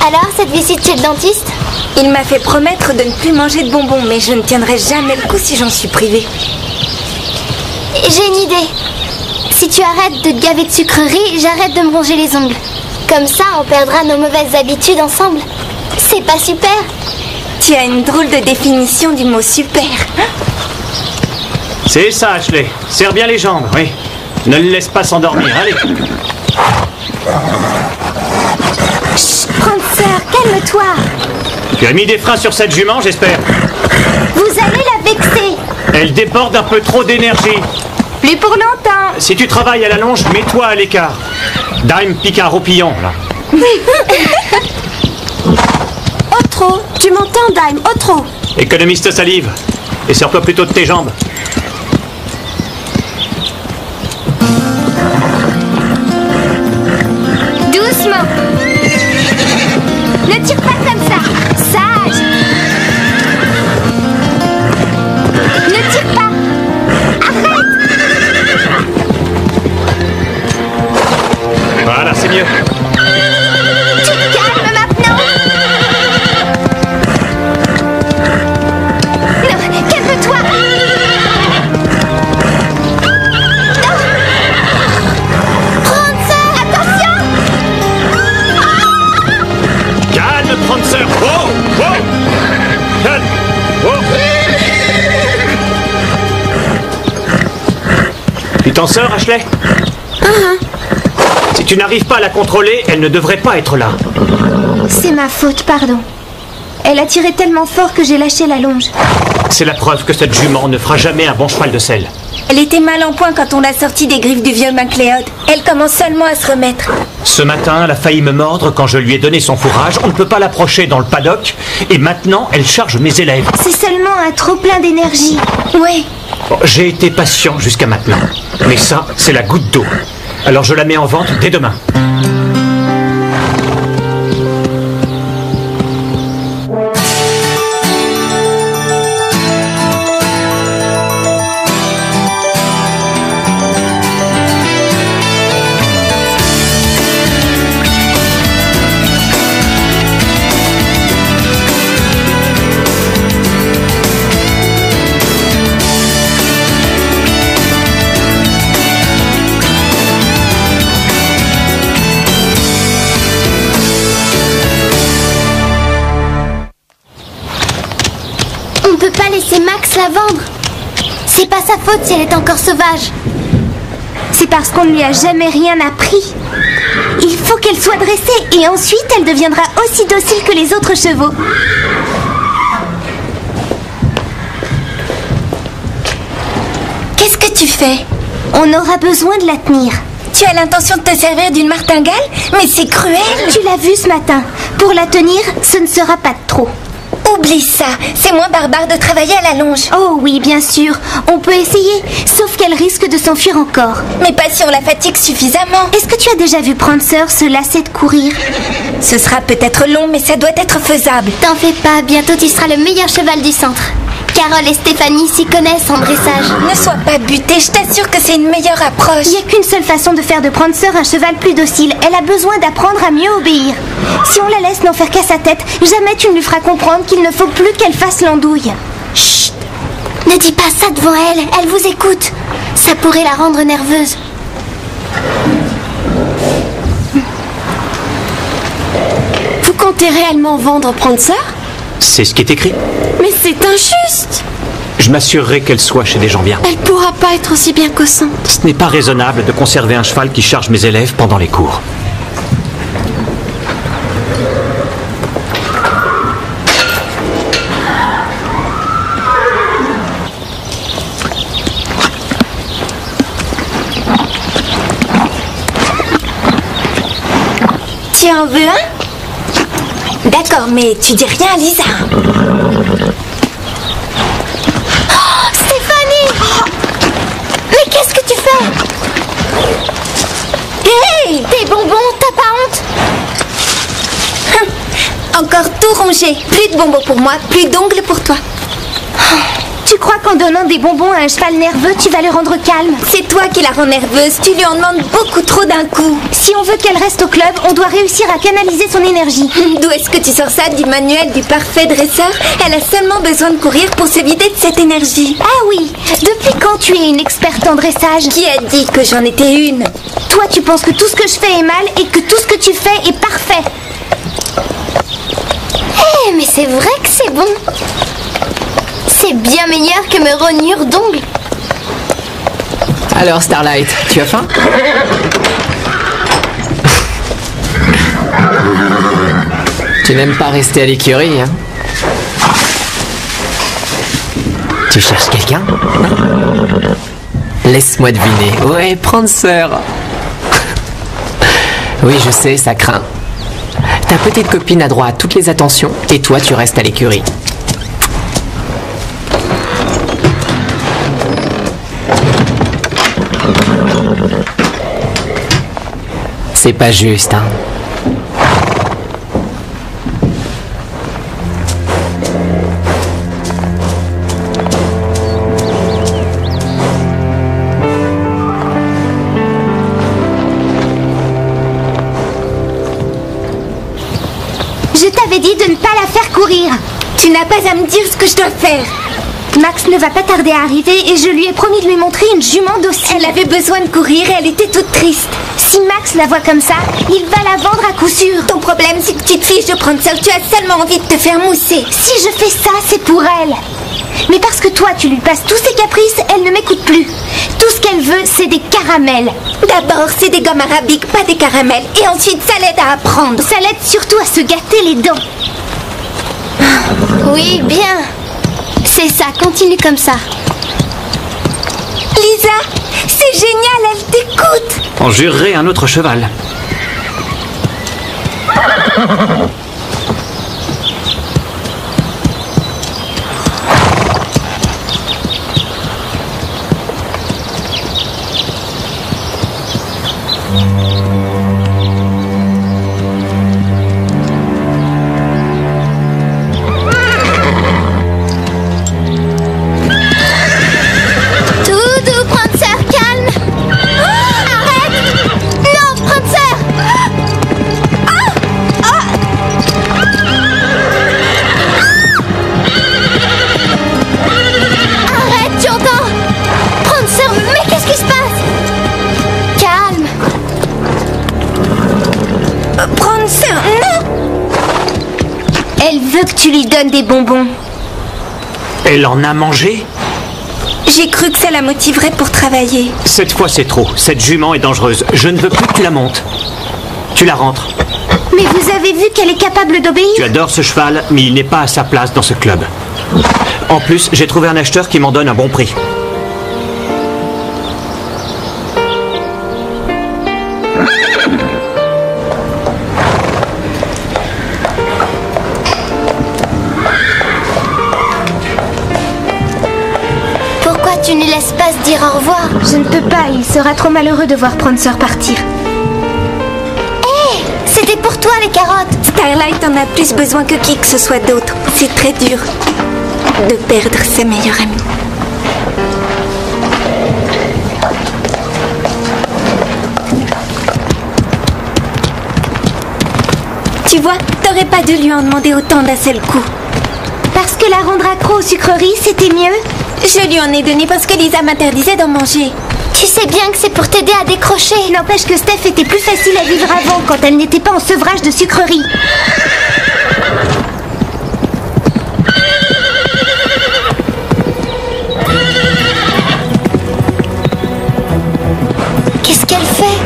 Alors, cette visite chez le dentiste? Il m'a fait promettre de ne plus manger de bonbons, mais je ne tiendrai jamais le coup si j'en suis privée. J'ai une idée. Si tu arrêtes de te gaver de sucreries, j'arrête de me ronger les ongles. Comme ça, on perdra nos mauvaises habitudes ensemble. C'est pas super? Tu as une drôle de définition du mot super. C'est ça, Ashley. Serre bien les jambes, oui. Ne le laisse pas s'endormir, allez. Chut, Prancer, calme-toi. Tu as mis des freins sur cette jument, j'espère. Vous allez la vexer. Elle déborde un peu trop d'énergie. Plus pour longtemps. Si tu travailles à la longe, mets-toi à l'écart. Dime pique un roupillon, là. Otro, tu m'entends, Dime? Otro. Économiste salive. Et sers-toi plutôt de tes jambes. Doucement. Ne tire pas comme ça. Sage. Ne tire pas. Arrête. Voilà, c'est mieux. Tu te calmes maintenant. Non, calme-toi. Non. Prancer, attention. Calme, Prancer. Oh, oh. Calme. Oh. Tu t'en sors, Ashley? Si tu n'arrives pas à la contrôler, elle ne devrait pas être là. C'est ma faute, pardon. Elle a tiré tellement fort que j'ai lâché la longe. C'est la preuve que cette jument ne fera jamais un bon cheval de selle. Elle était mal en point quand on l'a sortie des griffes du vieux MacLeod. Elle commence seulement à se remettre. Ce matin, elle a failli me mordre quand je lui ai donné son fourrage. On ne peut pas l'approcher dans le paddock. Et maintenant, elle charge mes élèves. C'est seulement un trop-plein d'énergie. Oui. Bon, j'ai été patient jusqu'à maintenant. Mais ça, c'est la goutte d'eau. Alors je la mets en vente dès demain. On peut pas laisser Max la vendre. C'est pas sa faute si elle est encore sauvage. C'est parce qu'on ne lui a jamais rien appris. Il faut qu'elle soit dressée et ensuite elle deviendra aussi docile que les autres chevaux. Qu'est-ce que tu fais? On aura besoin de la tenir. Tu as l'intention de te servir d'une martingale? Mais c'est cruel! Tu l'as vu ce matin. Pour la tenir, ce ne sera pas de trop. Oublie ça, c'est moins barbare de travailler à la longe. Oh oui, bien sûr, on peut essayer, sauf qu'elle risque de s'enfuir encore. Mais pas si on la fatigue suffisamment. Est-ce que tu as déjà vu Prancer se lasser de courir? Ce sera peut-être long, mais ça doit être faisable. T'en fais pas, bientôt tu seras le meilleur cheval du centre. Carole et Stéphanie s'y connaissent en dressage. Ne sois pas butée, je t'assure que c'est une meilleure approche. Il n'y a qu'une seule façon de faire de Prancer un cheval plus docile. Elle a besoin d'apprendre à mieux obéir. Si on la laisse n'en faire qu'à sa tête, jamais tu ne lui feras comprendre qu'il ne faut plus qu'elle fasse l'andouille. Chut! Ne dis pas ça devant elle, elle vous écoute. Ça pourrait la rendre nerveuse. Vous comptez réellement vendre Prancer? C'est ce qui est écrit. Mais c'est injuste! Je m'assurerai qu'elle soit chez des gens bien. Elle pourra pas être aussi bien qu'Ossante. Ce n'est pas raisonnable de conserver un cheval qui charge mes élèves pendant les cours. Tu en veux un? D'accord, mais tu dis rien à Lisa. Oh, Stéphanie! Mais qu'est-ce que tu fais? Hey! Tes bonbons, t'as pas honte? Encore tout rongé. Plus de bonbons pour moi, plus d'ongles pour toi. Tu Tu crois qu'en donnant des bonbons à un cheval nerveux, tu vas le rendre calme? C'est toi qui la rends nerveuse, tu lui en demandes beaucoup trop d'un coup. Si on veut qu'elle reste au club, on doit réussir à canaliser son énergie. D'où est-ce que tu sors ça du manuel du parfait dresseur? Elle a seulement besoin de courir pour se vider de cette énergie. Ah oui, depuis quand tu es une experte en dressage? Qui a dit que j'en étais une? Toi, tu penses que tout ce que je fais est mal et que tout ce que tu fais est parfait. Eh, mais c'est vrai que c'est bon. C'est bien meilleur que mes rognures d'ongles. Alors Starlight, tu as faim? Tu n'aimes pas rester à l'écurie, hein? Tu cherches quelqu'un? Laisse-moi deviner. Ouais, Prancer. Oui, je sais, ça craint. Ta petite copine a droit à toutes les attentions et toi, tu restes à l'écurie. C'est pas juste, hein. Je t'avais dit de ne pas la faire courir. Tu n'as pas à me dire ce que je dois faire. Max ne va pas tarder à arriver et je lui ai promis de lui montrer une jument docile. Elle avait besoin de courir et elle était toute triste. Si Max la voit comme ça, il va la vendre à coup sûr. Ton problème, c'est que tu te fiches de prendre ça. Tu as seulement envie de te faire mousser. Si je fais ça, c'est pour elle. Mais parce que toi, tu lui passes tous ses caprices, elle ne m'écoute plus. Tout ce qu'elle veut, c'est des caramels. D'abord, c'est des gommes arabiques, pas des caramels. Et ensuite, ça l'aide à apprendre. Ça l'aide surtout à se gâter les dents. Oui, bien. C'est ça, continue comme ça. Lisa, c'est génial, elle t'écoute. On jurerait un autre cheval. Que tu lui donnes des bonbons. Elle en a mangé? J'ai cru que ça la motiverait pour travailler. Cette fois, c'est trop. Cette jument est dangereuse. Je ne veux plus que tu la montes. Tu la rentres. Mais vous avez vu qu'elle est capable d'obéir? Tu adores ce cheval, mais il n'est pas à sa place dans ce club. En plus, j'ai trouvé un acheteur qui m'en donne un bon prix. Tu ne laisses pas se dire au revoir. Je ne peux pas, il sera trop malheureux de voir Prancer partir. Hé, c'était pour toi les carottes. Starlight en a plus besoin que qui que ce soit d'autre. C'est très dur de perdre sa meilleure amie. Tu vois, t'aurais pas dû lui en demander autant d'un seul coup. Parce que la rendre accro aux sucreries, c'était mieux? Je lui en ai donné parce que Lisa m'interdisait d'en manger. Tu sais bien que c'est pour t'aider à décrocher. N'empêche que Steph était plus facile à vivre avant, quand elle n'était pas en sevrage de sucreries. Qu'est-ce qu'elle fait?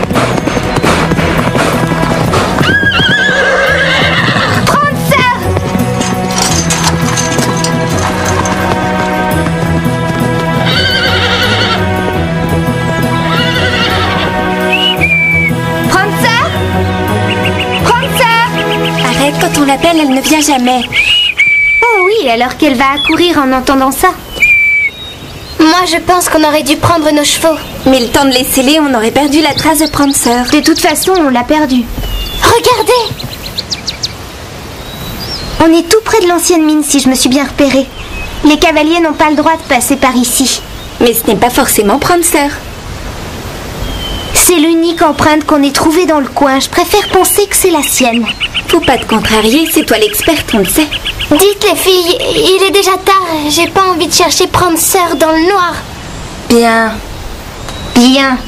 Quand on l'appelle, elle ne vient jamais. Oh oui, alors qu'elle va accourir en entendant ça. Moi, je pense qu'on aurait dû prendre nos chevaux. Mais le temps de les sceller, on aurait perdu la trace de Prancer. De toute façon, on l'a perdu. Regardez! On est tout près de l'ancienne mine, si je me suis bien repérée. Les cavaliers n'ont pas le droit de passer par ici. Mais ce n'est pas forcément Prancer. C'est l'unique empreinte qu'on ait trouvée dans le coin. Je préfère penser que c'est la sienne. Faut pas te contrarier, c'est toi l'experte, on le sait. Dites les filles, il est déjà tard. J'ai pas envie de chercher Prancer dans le noir. Bien. Bien.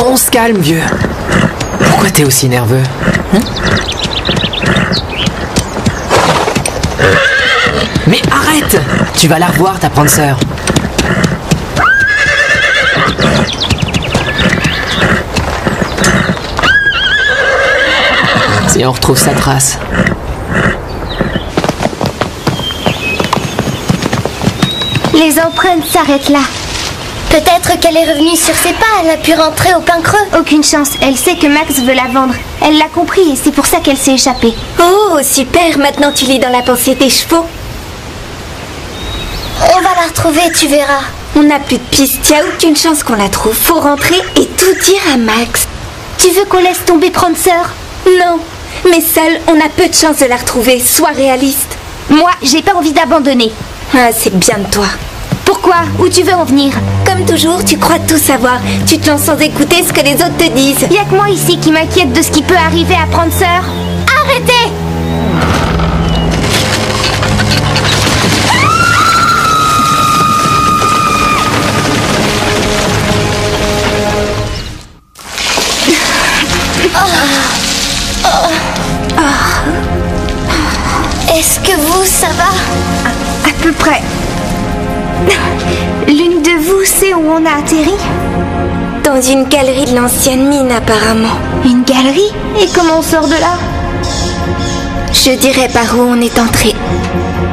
On se calme, vieux. Pourquoi t'es aussi nerveux, hein? Mais arrête! Tu vas la revoir, ta Prancer. Si on retrouve sa trace. Les empreintes s'arrêtent là. Peut-être qu'elle est revenue sur ses pas, elle a pu rentrer au pain creux. Aucune chance, elle sait que Max veut la vendre. Elle l'a compris et c'est pour ça qu'elle s'est échappée. Oh, super, maintenant tu lis dans la pensée des chevaux. On va la retrouver, tu verras. On n'a plus de piste, y a aucune chance qu'on la trouve. Faut rentrer et tout dire à Max. Tu veux qu'on laisse tomber Prancer? Non, mais seul, on a peu de chance de la retrouver. Sois réaliste. Moi, j'ai pas envie d'abandonner. Ah, c'est bien de toi. Pourquoi? Où tu veux en venir? Comme toujours, tu crois tout savoir. Tu te lances sans écouter ce que les autres te disent. Y'a que moi ici qui m'inquiète de ce qui peut arriver à Prancer. Arrêtez! Est-ce que vous, ça va? À peu près. L'une de vous sait où on a atterri? Dans une galerie de l'ancienne mine, apparemment. Une galerie? Et comment on sort de là? Je dirais par où on est entré.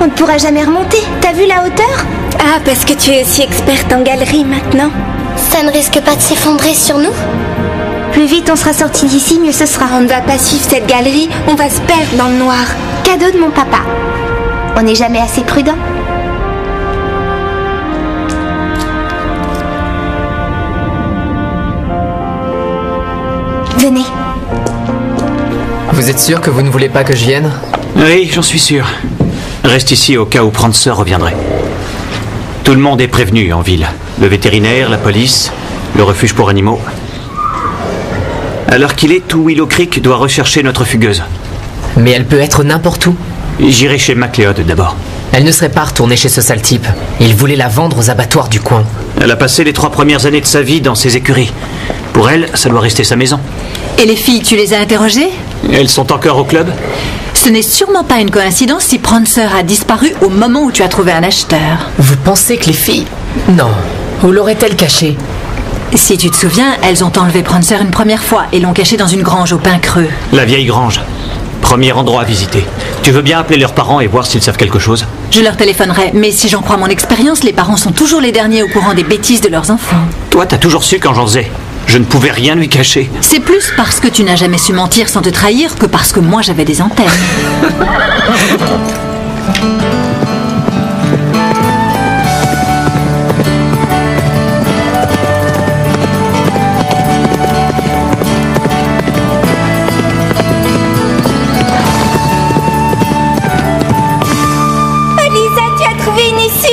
On ne pourra jamais remonter. T'as vu la hauteur? Ah, parce que tu es aussi experte en galerie maintenant. Ça ne risque pas de s'effondrer sur nous? Plus vite on sera sorti d'ici, mieux ce sera. On ne va pas suivre cette galerie, on va se perdre dans le noir. Cadeau de mon papa. On n'est jamais assez prudent. Venez. Vous êtes sûr que vous ne voulez pas que je vienne? Oui, j'en suis sûr. Reste ici au cas où Prancer reviendrait. Tout le monde est prévenu en ville. Le vétérinaire, la police, le refuge pour animaux. À l'heure qu'il est, tout Willow Creek doit rechercher notre fugueuse. Mais elle peut être n'importe où. J'irai chez MacLeod d'abord. Elle ne serait pas retournée chez ce sale type. Il voulait la vendre aux abattoirs du coin. Elle a passé les 3 premières années de sa vie dans ses écuries. Pour elle, ça doit rester sa maison. Et les filles, tu les as interrogées? Elles sont encore au club? Ce n'est sûrement pas une coïncidence si Prancer a disparu au moment où tu as trouvé un acheteur. Vous pensez que les filles... Non. Où l'aurait-elle caché? Si tu te souviens, elles ont enlevé Prancer une première fois et l'ont caché dans une grange au pain creux. La vieille grange. Premier endroit à visiter. Tu veux bien appeler leurs parents et voir s'ils savent quelque chose? Je leur téléphonerai, mais si j'en crois mon expérience, les parents sont toujours les derniers au courant des bêtises de leurs enfants. Toi, t'as toujours su quand j'en faisais. Je ne pouvais rien lui cacher. C'est plus parce que tu n'as jamais su mentir sans te trahir que parce que moi j'avais des antennes. Lisa, tu as trouvé une issue.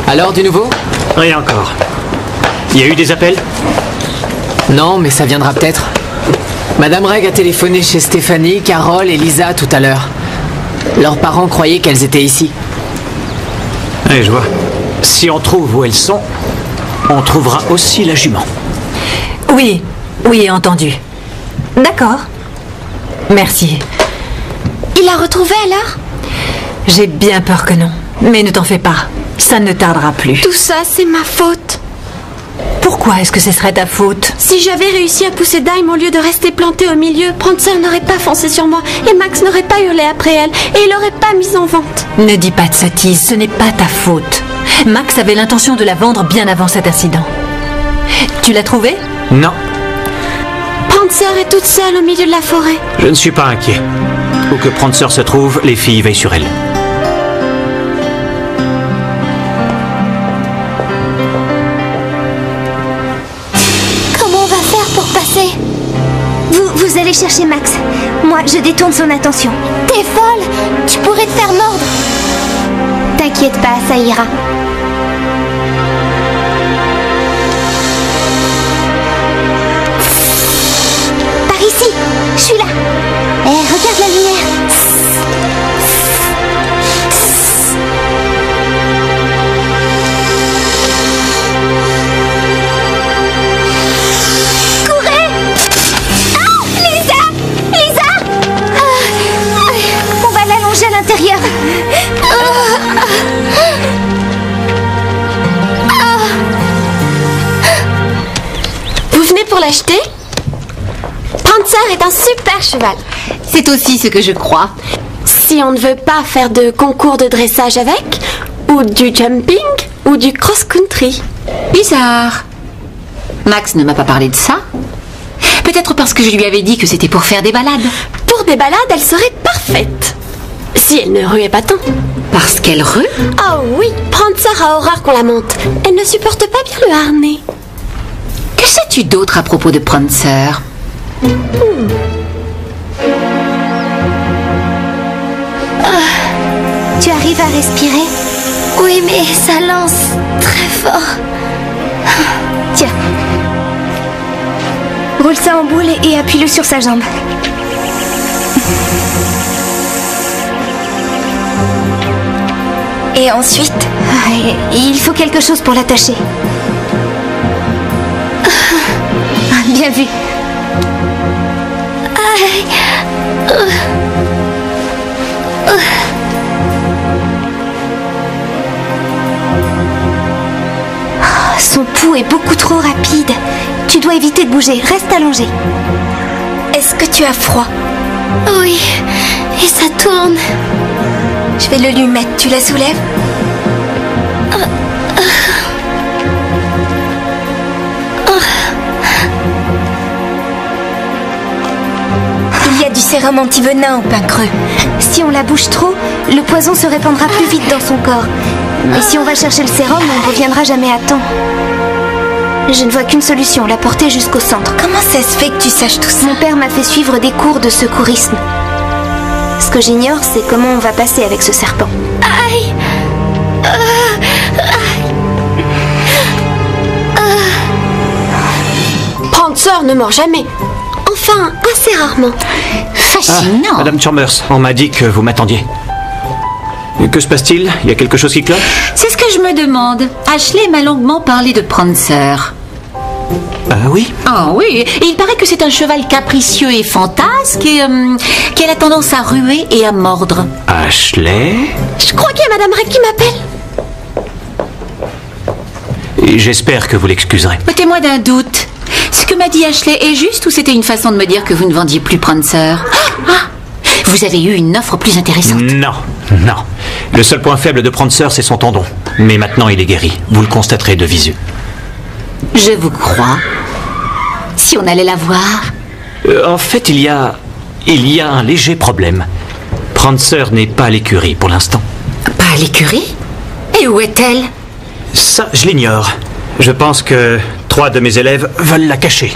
Alors, du nouveau? Rien encore. Il y a eu des appels? Non, mais ça viendra peut-être. Madame Reg a téléphoné chez Stéphanie, Carole et Lisa tout à l'heure. Leurs parents croyaient qu'elles étaient ici. Oui, je vois. Si on trouve où elles sont, on trouvera aussi la jument. Oui, oui, entendu. D'accord. Merci. Il l'a retrouvée alors? J'ai bien peur que non. Mais ne t'en fais pas. Ça ne tardera plus. Tout ça, c'est ma faute. Pourquoi est-ce que ce serait ta faute? Si j'avais réussi à pousser Dime au lieu de rester planté au milieu, Prancer n'aurait pas foncé sur moi et Max n'aurait pas hurlé après elle et il l'aurait pas mise en vente. Ne dis pas de sottises, ce n'est pas ta faute. Max avait l'intention de la vendre bien avant cet incident. Tu l'as trouvée? Non, Prancer est toute seule au milieu de la forêt. je ne suis pas inquiet. Où que Prancer se trouve, les filles veillent sur elle. Comment on va faire pour passer? Vous allez chercher Max. Moi, je détourne son attention. T'es folle! Tu pourrais te faire mordre! T'inquiète pas, ça ira. Par ici, je suis là. Regarde la lumière. Courez! Ah! Lisa! Lisa! On va l'allonger à l'intérieur. Vous venez pour l'acheter? Prancer est un super cheval. C'est aussi ce que je crois. Si on ne veut pas faire de concours de dressage avec, ou du jumping, ou du cross-country. Bizarre. Max ne m'a pas parlé de ça. Peut-être parce que je lui avais dit que c'était pour faire des balades. Pour des balades, elle serait parfaite. Si elle ne ruait pas tant. Parce qu'elle rue? Oh oui, Prancer a horreur qu'on la monte. Elle ne supporte pas bien le harnais. Que sais-tu d'autre à propos de Prancer? Tu arrives à respirer? Oui, mais ça lance très fort. Tiens. Roule ça en boule et appuie-le sur sa jambe. Et ensuite, il faut quelque chose pour l'attacher. Bien vu. Son pouls est beaucoup trop rapide. Tu dois éviter de bouger. Reste allongé. Est-ce que tu as froid? Oui, et ça tourne. Je vais le lui mettre. Tu la soulèves? Il y a du sérum anti-venin au pain creux. Si on la bouge trop, le poison se répandra plus vite dans son corps. Et si on va chercher le sérum, on ne reviendra jamais à temps. Je ne vois qu'une solution, la porter jusqu'au centre. Comment ça se fait que tu saches tout ça? Mon père m'a fait suivre des cours de secourisme. Ce que j'ignore, c'est comment on va passer avec ce serpent. Aïe! Prancer ne mord jamais. Enfin, assez rarement. Fascinant. Madame Chambers, on m'a dit que vous m'attendiez. Que se passe-t-il? Il y a quelque chose qui cloche? C'est ce que je me demande. Ashley m'a longuement parlé de Prancer. Oui. Ah oui, et il paraît que c'est un cheval capricieux et fantasque et qu'elle a tendance à ruer et à mordre. Ashley? Je crois qu'il y a Madame Ray qui m'appelle. Et j'espère que vous l'excuserez. Mettez-moi d'un doute. Ce que m'a dit Ashley est juste ou c'était une façon de me dire que vous ne vendiez plus Prancer? Ah, vous avez eu une offre plus intéressante. Non, non. Le seul point faible de Prancer, c'est son tendon. Mais maintenant, il est guéri. Vous le constaterez de visu. Je vous crois. Si on allait la voir. En fait, il y a un léger problème. Prancer n'est pas à l'écurie pour l'instant. Pas à l'écurie? Et où est-elle? Ça, je l'ignore. Je pense que 3 de mes élèves veulent la cacher.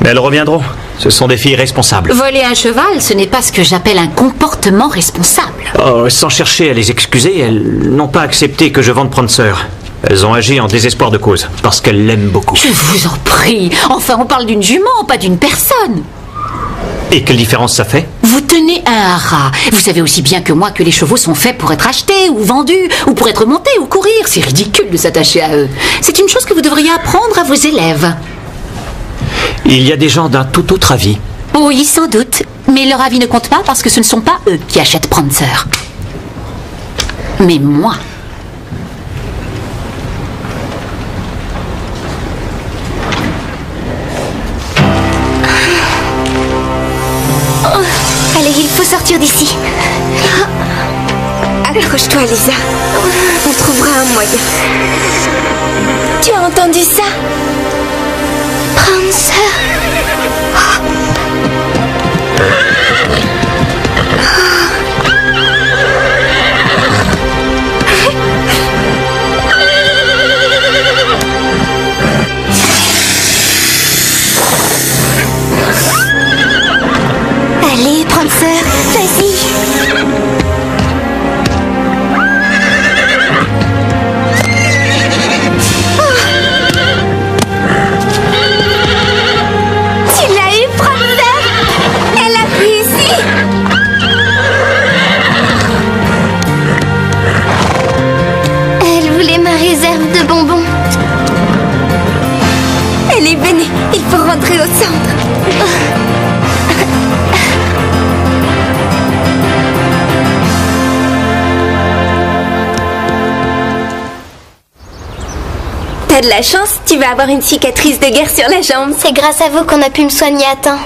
Mais elles reviendront. Ce sont des filles responsables. Voler un cheval, ce n'est pas ce que j'appelle un comportement responsable. Oh, sans chercher à les excuser, elles n'ont pas accepté que je vende Prancer. Elles ont agi en désespoir de cause, parce qu'elles l'aiment beaucoup. Je vous en prie. Enfin, on parle d'une jument, pas d'une personne. Et quelle différence ça fait? Vous tenez un haras. Vous savez aussi bien que moi que les chevaux sont faits pour être achetés ou vendus, ou pour être montés ou courir. C'est ridicule de s'attacher à eux. C'est une chose que vous devriez apprendre à vos élèves. Il y a des gens d'un tout autre avis. Oui, sans doute. Mais leur avis ne compte pas parce que ce ne sont pas eux qui achètent Prancer. Mais moi. sortir d'ici. Accroche-toi, Lisa. On trouvera un moyen. Tu as entendu ça? Prancer. Allez, Prancer, vas-y. Tu l'as eu, Prancer? Elle a réussi. Elle voulait ma réserve de bonbons. Elle est venue. Il faut rentrer au centre. T'as de la chance, tu vas avoir une cicatrice de guerre sur la jambe. C'est grâce à vous qu'on a pu me soigner à temps.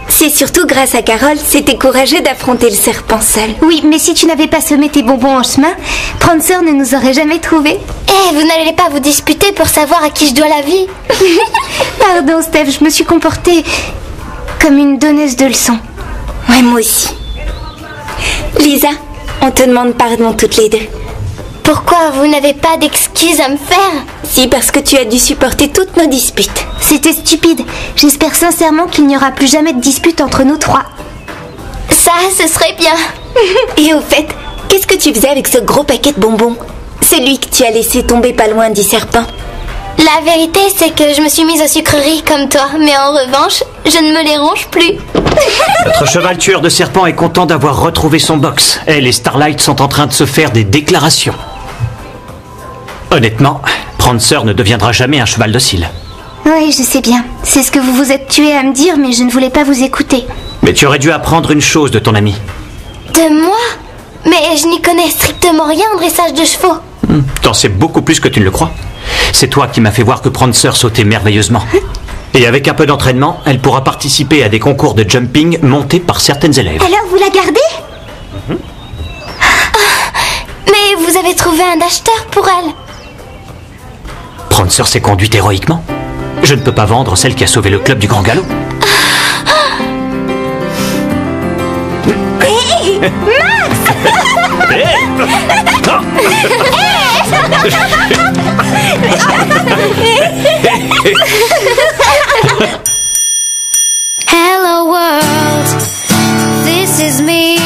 C'est surtout grâce à Carole, c'était courageux d'affronter le serpent seul. Oui, mais si tu n'avais pas semé tes bonbons en chemin, Prancer ne nous aurait jamais trouvés. Eh, vous n'allez pas vous disputer pour savoir à qui je dois la vie. Pardon, Steph, je me suis comportée comme une donneuse de leçons. Ouais, moi aussi. Lisa, on te demande pardon toutes les deux. Pourquoi vous n'avez pas d'excuses à me faire? Si, parce que tu as dû supporter toutes nos disputes. C'était stupide. J'espère sincèrement qu'il n'y aura plus jamais de dispute entre nous trois. Ça, ce serait bien. Et au fait, qu'est-ce que tu faisais avec ce gros paquet de bonbons? Celui que tu as laissé tomber pas loin du serpent. La vérité, c'est que je me suis mise aux sucreries comme toi, mais en revanche, je ne me les ronge plus. Notre cheval tueur de serpents est content d'avoir retrouvé son box. Elle et Starlight sont en train de se faire des déclarations. Honnêtement, Prancer ne deviendra jamais un cheval docile. Oui, je sais bien. C'est ce que vous vous êtes tué à me dire, mais je ne voulais pas vous écouter. Mais tu aurais dû apprendre une chose de ton ami. De moi? Mais je n'y connais strictement rien en dressage de chevaux. T'en sais beaucoup plus que tu ne le crois. C'est toi qui m'as fait voir que Prancer sautait merveilleusement. Et avec un peu d'entraînement, elle pourra participer à des concours de jumping montés par certaines élèves. Alors vous la gardez? Mais vous avez trouvé un acheteur pour elle. Prancer s'est conduite héroïquement. Je ne peux pas vendre celle qui a sauvé le club du Grand Galop. Hé, Max! Hello world, this is me.